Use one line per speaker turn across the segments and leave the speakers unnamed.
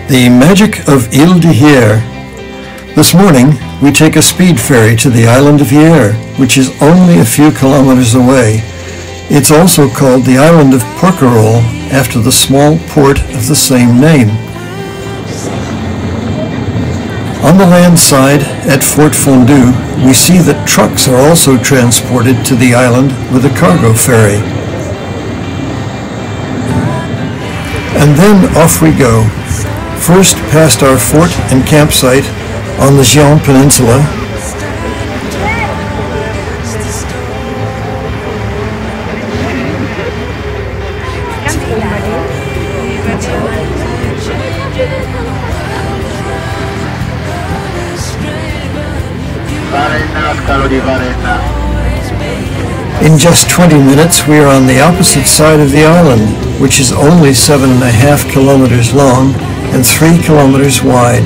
The magic of Île de Hyères. This morning, we take a speed ferry to the island of Hyères, which is only a few kilometers away. It's also called the island of Porquerolles, after the small port of the same name. On the land side, at Fort Fondu, we see that trucks are also transported to the island with a cargo ferry. And then off we go. First past our fort and campsite on the Gion Peninsula, in just 20 minutes we are on the opposite side of the island, which is only 7.5 kilometers long and 3 kilometers wide.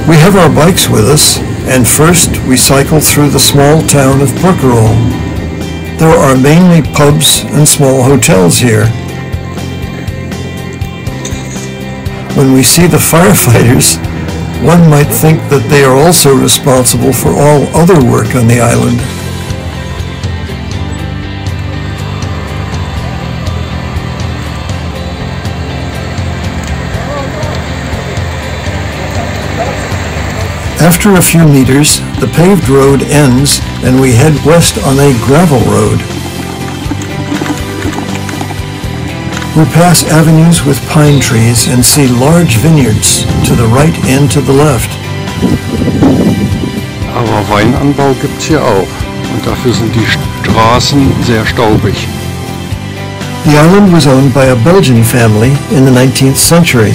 We have our bikes with us, and first we cycle through the small town of Porquerolles. There are mainly pubs and small hotels here. When we see the firefighters, one might think that they are also responsible for all other work on the island. After a few meters, the paved road ends and we head west on a gravel road. We pass avenues with pine trees and see large vineyards to the right and to the left.
Aber Weinanbau gibt's hier auch und dafür sind die Straßen sehr staubig.
The island was owned by a Belgian family in the 19th century.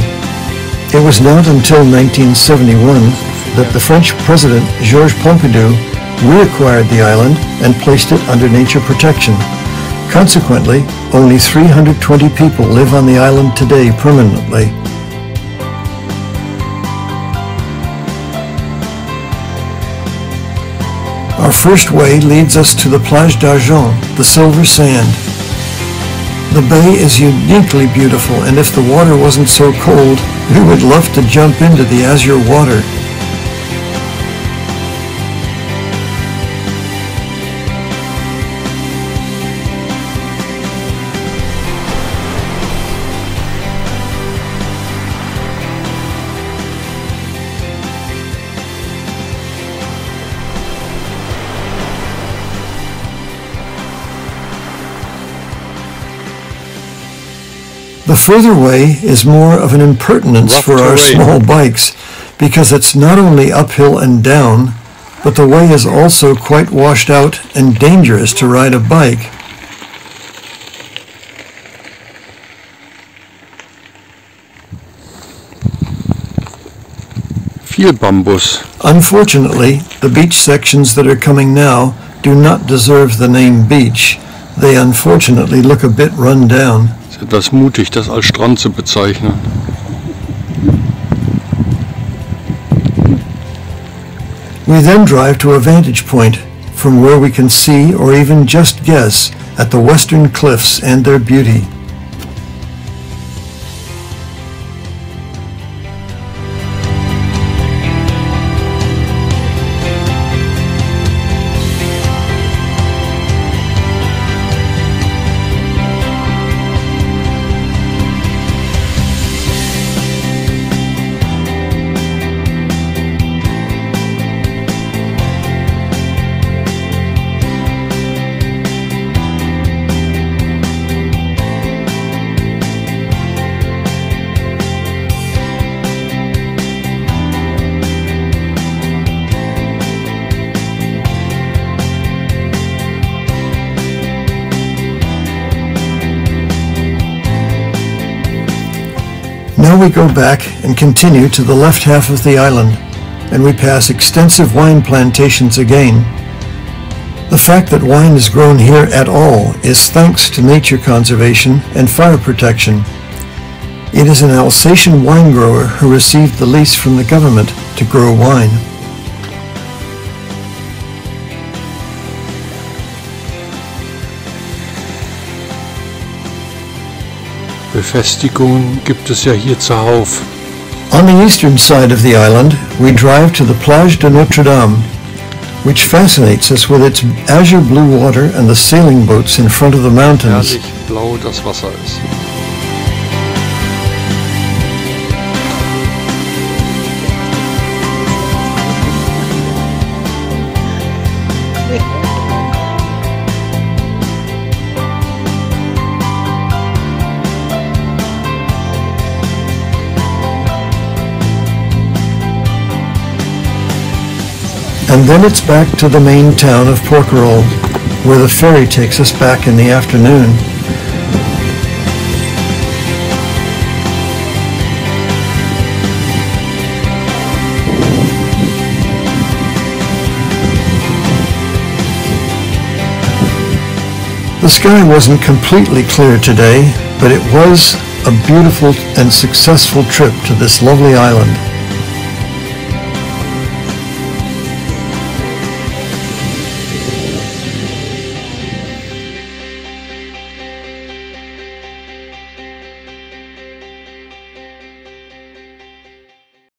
It was not until 1971 that the French President Georges Pompidou reacquired the island and placed it under nature protection. Consequently, only 320 people live on the island today permanently. Our first way leads us to the Plage d'Argent, the silver sand. The bay is uniquely beautiful, and if the water wasn't so cold, we would love to jump into the azure water. The further way is more of an impertinence for our small bikes, because it's not only uphill and down, but the way is also quite washed out and dangerous to ride a bike.
Viel Bambus.
Unfortunately, the beach sections that are coming now do not deserve the name beach. They unfortunately look a bit run down.
Es ist etwas mutig, das als Strand zu bezeichnen.
We then drive to a vantage point from where we can see or even just guess at the western cliffs and their beauty. Now we go back and continue to the left half of the island, and we pass extensive wine plantations again. The fact that wine is grown here at all is thanks to nature conservation and fire protection. It is an Alsatian wine grower who received the lease from the government to grow wine.
Befestigungen gibt es ja hier zuhauf.
On the eastern side of the island, we drive to the Plage de Notre Dame, which fascinates us with its azure blue water and the sailing boats in front of the mountains.
Herrlich blau das Wasser ist.
And then it's back to the main town of Porquerolles, where the ferry takes us back in the afternoon. The sky wasn't completely clear today, but it was a beautiful and successful trip to this lovely island.